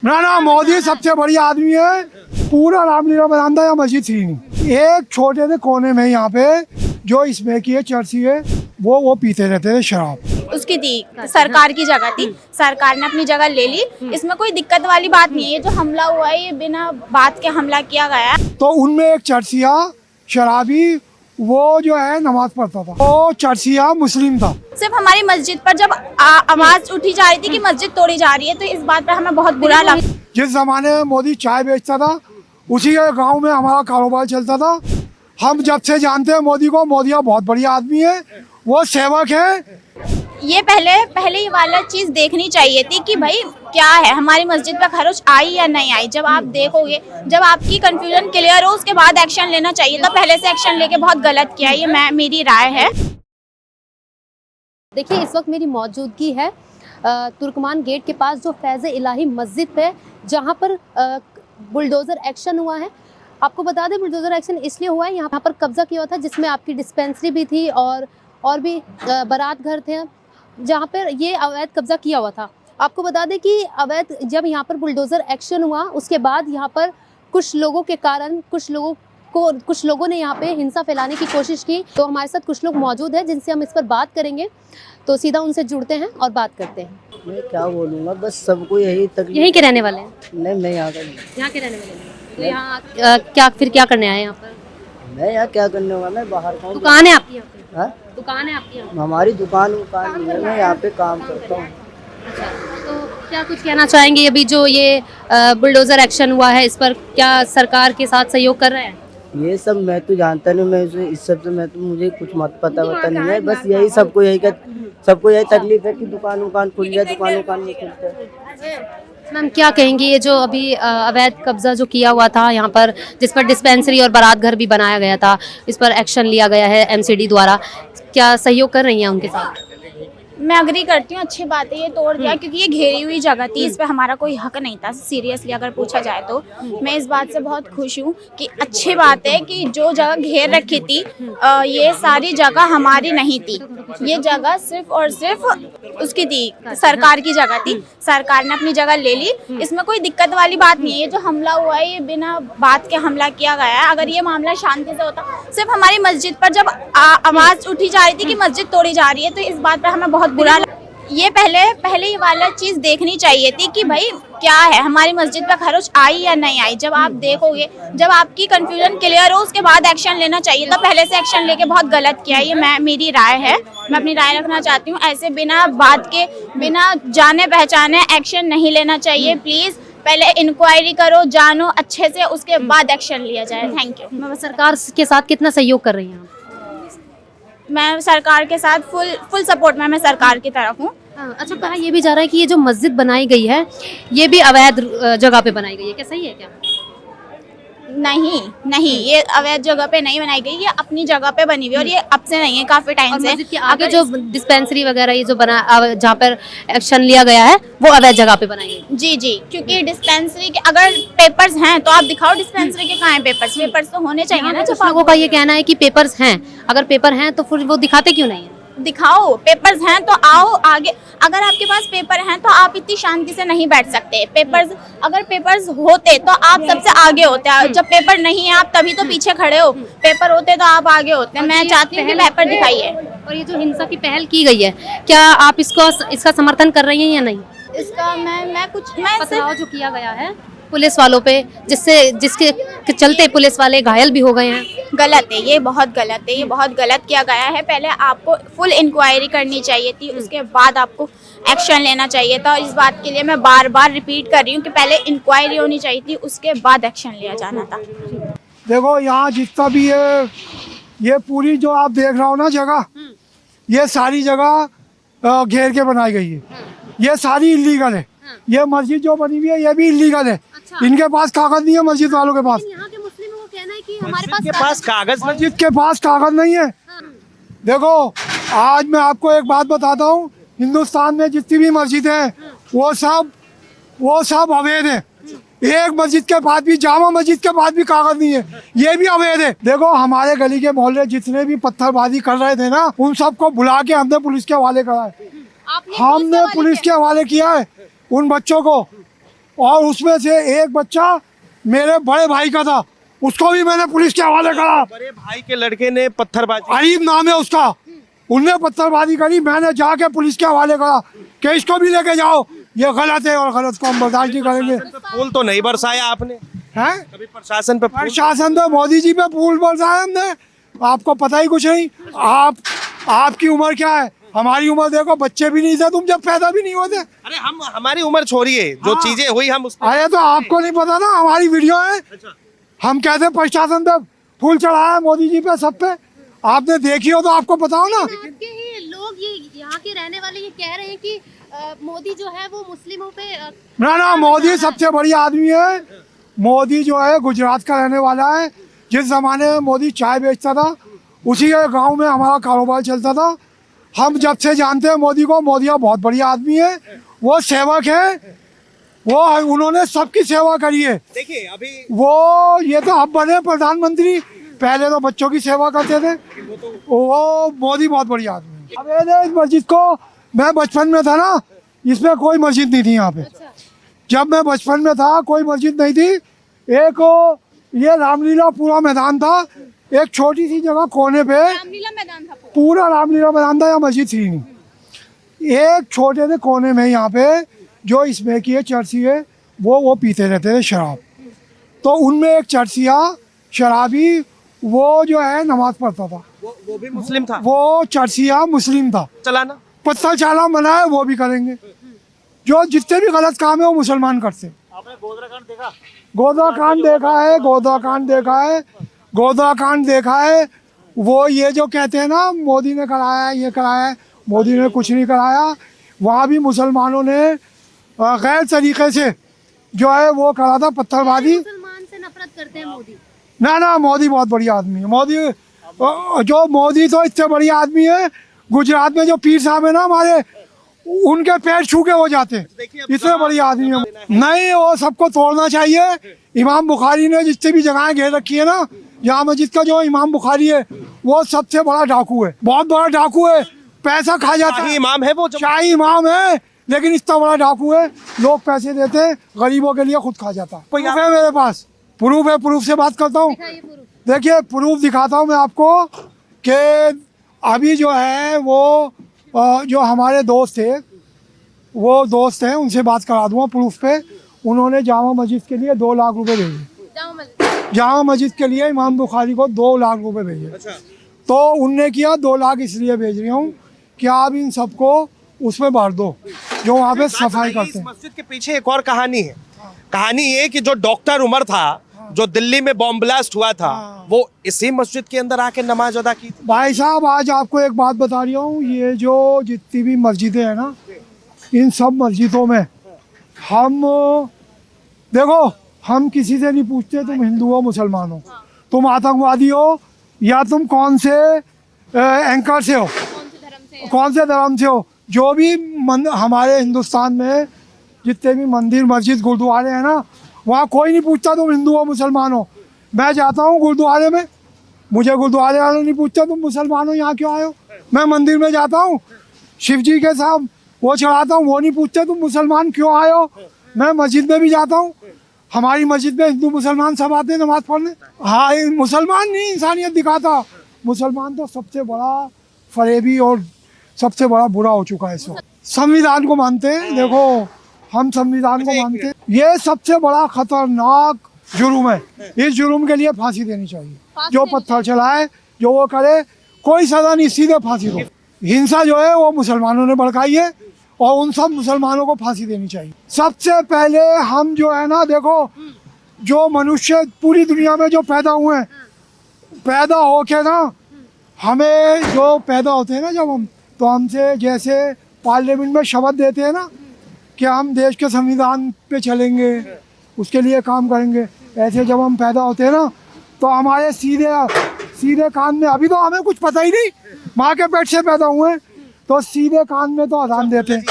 ना मोदी सबसे बढ़िया आदमी है। पूरा रामलीला बरामदा या मस्जिद थी नहीं, एक छोटे से कोने में यहाँ पे जो इसमें की है चर्ची है वो पीते रहते थे शराब। उसकी थी सरकार की जगह थी, सरकार ने अपनी जगह ले ली। इसमें कोई दिक्कत वाली बात नहीं है। ये जो हमला हुआ है ये बिना बात के हमला किया गया है। तो उनमें एक चर्चिया शराबी वो जो है नमाज पढ़ता था, वो चर्चिया मुस्लिम था। सिर्फ हमारी मस्जिद पर जब आवाज उठी जा रही थी कि मस्जिद तोड़ी जा रही है तो इस बात पर हमें बहुत बुरा लगा। जिस जमाने में मोदी चाय बेचता था उसी के गांव में हमारा कारोबार चलता था। हम जब से जानते हैं मोदी को, मोदी बहुत बढ़िया आदमी है, वो सेवक है। ये पहले ये वाला चीज देखनी चाहिए थी कि भाई क्या है, हमारी मस्जिद पर खरोच आई या नहीं आई। जब आप देखोगे, जब आपकी कंफ्यूजन क्लियर हो उसके बाद एक्शन लेना चाहिए था। पहले से एक्शन लेके बहुत गलत किया, ये मेरी राय है। देखिए, इस वक्त मेरी मौजूदगी है तुर्कमान गेट के पास जो फैज़ इलाही मस्जिद पे, जहाँ पर बुलडोज़र एक्शन हुआ है। आपको बता दें, बुलडोज़र एक्शन इसलिए हुआ है, यहाँ पर कब्जा किया हुआ था जिसमें आपकी डिस्पेंसरी भी थी और भी बारात घर थे, जहाँ पर ये अवैध कब्जा किया हुआ था। आपको बता दें कि अवैध जब यहाँ पर बुलडोज़र एक्शन हुआ उसके बाद यहाँ पर कुछ लोगों के कारण कुछ लोगों ने यहाँ पे हिंसा फैलाने की कोशिश की। तो हमारे साथ कुछ लोग मौजूद हैं जिनसे हम इस पर बात करेंगे, तो सीधा उनसे जुड़ते हैं और बात करते हैं। मैं क्या बोलूँगा, बस सबको यही तकलीफ। यहीं के रहने वाले हैं? नहीं, मैं यहाँ का नहीं। यहाँ के रहने वाले हैं। तो यहाँ क्या करने आए हैं यहाँ पर? मैं यहाँ क्या करने वाला, मैं बाहर का हूँ। दुकान है आपकी यहाँ पे? हाँ? दुकान है आपकी यहाँ? हमारी दुकान नहीं है, मैं यहाँ पे काम करता हूँ। अच्छा, तो क्या कुछ कहना चाहेंगे अभी जो ये बुलडोज़र एक्शन हुआ है, इस पर क्या सरकार के साथ सहयोग कर रहे हैं? ये सब मैं तो जानता नहीं, मैं इस सब से मुझे कुछ मत पता नहीं है। बस यही सबको यही तकलीफ है कि दुकान खुल जाए, दुकान नहीं खुलता। मैम, क्या कहेंगी ये जो अभी अवैध कब्जा जो किया हुआ था यहाँ पर, जिस पर डिस्पेंसरी और बारात घर भी बनाया गया था, इस पर एक्शन लिया गया है एमसीडी द्वारा, क्या सहयोग कर रही हैं उनके साथ? मैं अग्री करती हूँ, अच्छी बात है ये तोड़ दिया, क्योंकि ये घेरी हुई जगह थी, इस पे हमारा कोई हक नहीं था। सीरियसली अगर पूछा जाए तो मैं इस बात से बहुत खुश हूँ कि अच्छी बात है कि जो जगह घेर रखी थी ये सारी जगह हमारी नहीं थी। ये जगह सिर्फ और सिर्फ उसकी थी, सरकार की जगह थी, सरकार ने अपनी जगह ले ली। इसमें कोई दिक्कत वाली बात नहीं है। ये जो हमला हुआ है ये बिना बात के हमला किया गया है। अगर ये मामला शांति से होता, सिर्फ हमारी मस्जिद पर जब आवाज उठी जा रही थी कि मस्जिद तोड़ी जा रही है तो इस बात पर हमें बहुत बुरा लगा। ये पहले ये वाला चीज देखनी चाहिए थी कि भाई क्या है, हमारी मस्जिद पर खरोच आई या नहीं आई। जब आप देखोगे, जब आपकी कंफ्यूजन क्लियर हो उसके बाद एक्शन लेना चाहिए था। पहले से एक्शन लेके बहुत गलत किया, ये मेरी राय है। मैं अपनी राय रखना चाहती हूँ। ऐसे बिना बात के, बिना जाने पहचाने एक्शन नहीं लेना चाहिए। प्लीज पहले इंक्वायरी करो, जानो अच्छे से, उसके बाद एक्शन लिया जाए। Thank you. सरकार के साथ कितना सहयोग कर रही हैं आप? मैं सरकार के साथ फुल सपोर्ट में, मैं सरकार की तरफ हूँ। अच्छा, कहा ये भी जा रहा है कि ये जो मस्जिद बनाई गई है ये भी अवैध जगह पे बनाई गई है, क्या सही है क्या? नहीं, ये अवैध जगह पे नहीं बनाई गई, ये अपनी जगह पे बनी हुई और ये अब से नहीं है, काफी टाइम से। मस्जिद के आगे जो डिस्पेंसरी वगैरह ये जो बना, जहाँ पर एक्शन लिया गया है वो अवैध जगह पे बनाई गई? जी, क्योंकि डिस्पेंसरी के अगर पेपर्स हैं तो आप दिखाओ, डिस्पेंसरी के कहाँ हैं पेपर्स तो होने चाहिए ना। कुछ लोगों का ये कहना है कि पेपर्स हैं, अगर पेपर हैं तो फिर वो दिखाते क्यों नहीं है? दिखाओ, पेपर्स हैं तो आओ आगे। अगर आपके पास पेपर हैं तो आप इतनी शांति से नहीं बैठ सकते। अगर पेपर्स होते तो आप सबसे आगे होते। जब पेपर नहीं है आप तभी तो पीछे खड़े हो, पेपर होते तो आप आगे होते। मैं चाहती हूँ कि पेपर दिखाइए। और ये जो हिंसा की पहल की गई है, क्या आप इसका समर्थन कर रही हैं या नहीं? इसका मैं पथराव जो किया गया है पुलिस वालों पे, जिसके चलते पुलिस वाले घायल भी हो गए हैं, गलत है। ये बहुत गलत है, ये बहुत गलत किया गया है। पहले आपको फुल इंक्वायरी करनी चाहिए थी, उसके बाद आपको एक्शन लेना चाहिए था। और इस बात के लिए मैं बार बार रिपीट कर रही हूँ कि पहले इंक्वायरी होनी चाहिए थी, उसके बाद एक्शन लिया जाना था। देखो, यहाँ जितना भी है, ये पूरी जो आप देख रहे हो ना जगह, ये सारी जगह घेर के बनाई गई है। ये सारी इलीगल है। ये मस्जिद जो बनी हुई है ये भी इलीगल है। अच्छा। इनके पास कागज नहीं है, मस्जिद वालों के पास। यहाँ के मुस्लिमों को कहना है कि हमारे कागज, मस्जिद के पास कागज नहीं है। देखो, आज मैं आपको एक बात बताता हूँ, हिंदुस्तान में जितनी भी मस्जिदें हैं वो सब अवैध है। एक मस्जिद के पास भी, जामा मस्जिद के पास भी कागज नहीं है, ये भी अवैध है। देखो, हमारे गली के मोहल्ले जितने भी पत्थरबाजी कर रहे थे ना, उन सबको बुला के हमने पुलिस के हवाले करा है। हमने पुलिस के हवाले किया है उन बच्चों को। और उसमें से एक बच्चा मेरे बड़े भाई का था, उसको भी मैंने पुलिस के हवाले करा। बड़े भाई के लड़के ने पत्थरबाजी, अरीब नाम है उसका, उनने पत्थरबाजी करी, मैंने जाके पुलिस के हवाले करा कि इसको भी लेके जाओ, ये गलत है और गलत को हम बर्दाश्त नहीं करेंगे। फूल तो नहीं बरसाया आपने, हैं कभी प्रशासन पे फूल? प्रशासन तो मोदी जी पे फूल बरसाया हमने, आपको पता ही कुछ नहीं। आपकी उम्र क्या है, हमारी उम्र देखो, बच्चे भी नहीं थे तुम जब पैदा भी नहीं होते। अरे हम हमारी उम्र छोड़िए, जो हाँ। चीजें हुई हम उस अरे तो आपको नहीं पता ना, हमारी वीडियो है। हम कहते प्रशासन पे फूल चढ़ाया मोदी जी पे, सब पे, आपने देखी हो तो आपको पता हो ना। आपके ही लोग ये यहाँ के रहने वाले ये कह रहे हैं कि मोदी जो है वो मुस्लिमों पे ना मोदी सबसे बड़ी आदमी है। मोदी जो है गुजरात का रहने वाला है। जिस जमाने में मोदी चाय बेचता था, उसी के गांव में हमारा कारोबार चलता था। हम जब से जानते हैं मोदी को, मोदी बहुत बड़ी आदमी है, वो सेवक है, वो उन्होंने सबकी सेवा करी है। देखिए अभी वो ये तो अब बने प्रधानमंत्री, पहले तो बच्चों की सेवा करते थे। वो मोदी बहुत बड़ी आदमी है। अब ये इस मस्जिद को, मैं बचपन में था ना, इसमें कोई मस्जिद नहीं थी यहाँ पे। जब मैं बचपन में था कोई मस्जिद नहीं थी। एक ये रामलीला पूरा मैदान था, एक छोटी सी जगह कोने पे रामलीला मैदान था पूरा रामलीला मैदान था, यहाँ मस्जिद थी नहीं। एक छोटे से कोने में यहाँ पे जो इसमें की है चर्ची है, वो पीते रहते थे शराब। तो उनमें एक चर्चिया शराबी, वो जो है नमाज पढ़ता था। वो भी मुस्लिम था, वो चर्चिया मुस्लिम था। चलाना पत्थर चाला मना है, वो भी करेंगे। जो जितने भी गलत काम है वो मुसलमान करते। आपने गोदराकांड देखा? गोदाकांड देखा है, गोदाकांड देखा है, गोदाकांड देखा है। वो ये जो कहते हैं ना मोदी ने कराया है, ये कराया है, मोदी ने कुछ नहीं कराया। वहाँ भी मुसलमानों ने गैर तरीके से जो है वो करा था, पत्थरबाजी। मुसलमान से नफरत करते हैं मोदी। ना मोदी बहुत बड़ी आदमी है। मोदी तो इससे बड़ी आदमी है, गुजरात में जो पीर साहब है ना हमारे, उनके पैर छू के हो जाते, इससे बड़ी आदमी है। नहीं, वो सबको तोड़ना चाहिए। इमाम बुखारी ने जितनी भी जगहें घेर रखी है ना, यहाँ मस्जिद का जो इमाम बुखारी है वो सबसे बड़ा डाकू है, बहुत बड़ा डाकू है, पैसा खा जाता शाही है। इमाम है वो, शाही इमाम है, लेकिन इतना बड़ा डाकू है, लोग पैसे देते हैं गरीबों के लिए, खुद खा जाता है। प्रूफ है मेरे पास, प्रूफ है, प्रूफ से बात करता हूँ। देखिए प्रूफ दिखाता हूँ मैं आपको कि अभी जो है वो जो हमारे दोस्त थे, वो दोस्त हैं, उनसे बात करा दूंगा प्रूफ पे। उन्होंने जामा मस्जिद के लिए 2 लाख रुपए भेजे। जामा मस्जिद के लिए इमाम बुखारी को 2 लाख रुपए भेजे। तो उनने किया 2 लाख इसलिए भेज रही हूँ कि आप इन सबको उसमें भर दो जो वहाँ पे सफाई करते इस हैं। मस्जिद के पीछे एक और कहानी है। कहानी ये कि जो डॉक्टर उमर था, जो दिल्ली में बॉम्ब ब्लास्ट हुआ था, वो इसी मस्जिद के अंदर आके नमाज अदा की थी। भाई साहब, आज आपको एक बात बता रही हूँ, ये जो जितनी भी मस्जिदें हैं ना, इन सब मस्जिदों में हम देखो, हम किसी से नहीं पूछते तुम हिंदू हो मुसलमान हो, तुम आतंकवादी हो, या तुम कौन से एंकर से हो, कौन से धर्म से हो। जो भी हमारे हिंदुस्तान में जितने भी मंदिर मस्जिद गुरुद्वारे हैं ना, वहाँ कोई नहीं पूछता तुम हिंदू हो मुसलमान हो। मैं जाता हूँ गुरुद्वारे में, मुझे गुरुद्वारे वाले नहीं पूछता तुम मुसलमान हो, यहाँ क्यों आए हो। मैं मंदिर में जाता हूँ, शिव जी के साथ वो चढ़ाता हूँ, वो नहीं पूछते तुम मुसलमान क्यों आए हो। मैं मस्जिद में भी जाता हूँ, हमारी मस्जिद में हिंदू मुसलमान सब आते हैं नमाज पढ़ने। हाँ, मुसलमान नहीं इंसानियत दिखाता, मुसलमान तो सबसे बड़ा फरेबी और सबसे बड़ा बुरा हो चुका है इस वक्त। संविधान को मानते हैं, देखो हम संविधान को मानते हैं, ये सबसे बड़ा खतरनाक जुर्म है। इस जुर्म के लिए फांसी देनी चाहिए। जो पत्थर चलाए, जो वो करे, कोई सजा नहीं, सीधे फांसी दो। हिंसा जो है वो मुसलमानों ने भड़काई है और उन सब मुसलमानों को फांसी देनी चाहिए। सबसे पहले हम जो है ना, देखो जो मनुष्य पूरी दुनिया में जो पैदा हुए हैं, पैदा होके ना, हमें जो पैदा होते हैं ना जब हम, तो हमसे जैसे पार्लियामेंट में शपथ देते हैं ना कि हम देश के संविधान पे चलेंगे, उसके लिए काम करेंगे, ऐसे जब हम पैदा होते हैं ना, तो हमारे सीधे कान में, अभी तो हमें कुछ पता ही नहीं, माँ के पेट से पैदा हुए, तो सीधे कान में तो अजान देते हैं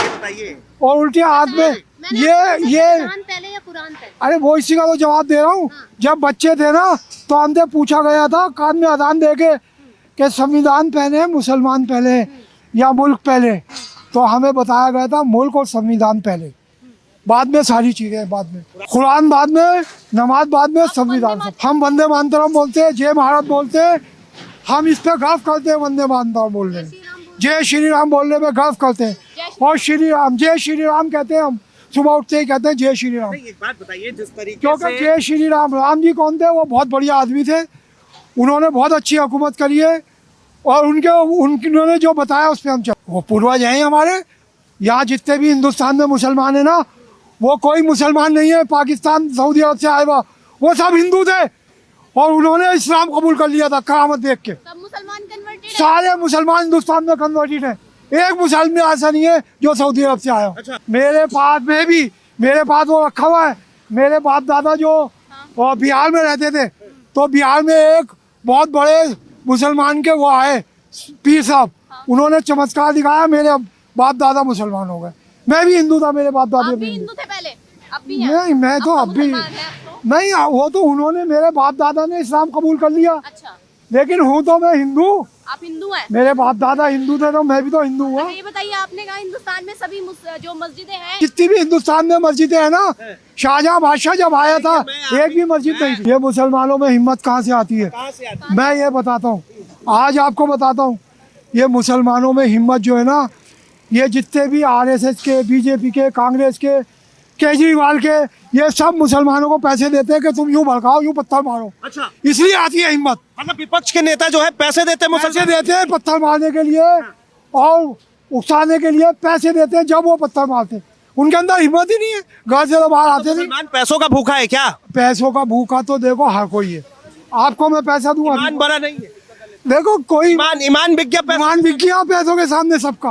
और उल्टे हाथ में ये पहले या कुरान पहले? अरे वो इसी का तो जवाब दे रहा हूँ। जब बच्चे थे ना, तो हमसे पूछा गया था कान में अजान दे के कि संविधान पहले मुसलमान पहले या मुल्क पहले, तो हमें बताया गया था मुल्क और संविधान पहले। बाद में सारी चीजें बाद में, कुरान बाद में, नमाज बाद में, संविधान सब। हम वंदे मातरम बोलते हैं, जय भारत बोलते हैं, हम इस पे गर्व करते हैं। वंदे मातरम बोलने में, जय श्री राम बोलने में गर्व करते हैं। और श्री राम, जय श्री राम कहते हैं हम, सुबह उठते ही कहते हैं जय श्री राम। एक बात बताइए, जिस तरीके क्योंकि से जय श्री राम, राम जी कौन थे? वो बहुत बढ़िया आदमी थे, उन्होंने बहुत अच्छी हुकूमत करी है और उन्होंने जो बताया उस पर हम चल। वो पूर्वज हैं हमारे। यहाँ जितने भी हिंदुस्तान में मुसलमान है ना, वो कोई मुसलमान नहीं है पाकिस्तान सऊदी अरब से आए हुआ, वो सब हिंदू थे और उन्होंने इस्लाम कबूल कर लिया था करामत देख के। सब मुसलमान कन्वर्टेड सारे मुसलमान हिंदुस्तान में कन्वर्टेड है, एक मुसलमान ऐसा नहीं है जो सऊदी अरब से आया हो। अच्छा। मेरे पास में भी, मेरे पास वो रखा हुआ है। मेरे बाप दादा जो बिहार में रहते थे, तो बिहार में एक बहुत बड़े मुसलमान के वो आए पीर साहब, उन्होंने चमत्कार दिखाया, मेरे बाप दादा मुसलमान हो गए। मैं भी हिंदू था, मेरे बाप दादा भी हिंदू थे पहले, अब भी हैं? नहीं, मैं तो अब भी नहीं। वो तो उन्होंने, मेरे बाप दादा ने इस्लाम कबूल कर लिया, अच्छा, लेकिन हूँ तो मैं हिंदू। आप हिंदू हैं? मेरे बाप दादा हिंदू थे तो मैं भी तो हिंदू हुआ। ये बताइए, आपने कहा हिंदुस्तान में सभी जो मस्जिदें हैं, जितनी भी हिंदुस्तान में मस्जिदें हैं ना, शाहजहां बादशाह जब आया था एक भी मस्जिद नहीं थी। ये मुसलमानों में हिम्मत कहाँ से आती है? कहाँ से आती है? मैं ये बताता हूँ, आज आपको बताता हूँ। ये मुसलमानों में हिम्मत जो है ना, ये जितने भी आरएसएस के, बीजेपी के, कांग्रेस के, केजरीवाल के, ये सब मुसलमानों को पैसे देते हैं कि तुम यूं भड़काओ, यूं पत्थर मारो, अच्छा, इसलिए आती है हिम्मत। मतलब विपक्ष के नेता जो है पैसे देते हैं पैसे देते हैं पत्थर मारने के लिए और उकसाने के लिए पैसे देते हैं, जब वो पत्थर मारते हैं उनके अंदर हिम्मत ही नहीं है, घर से तो बाहर आते नहीं। मुसलमान पैसों का भूखा है क्या? पैसों का भूखा तो देखो हर कोई है। आपको मैं पैसा दूंगा, ईमान बड़ा नहीं है, देखो कोई ईमान बिक गया, ईमान बिक गया पैसों के सामने सबका।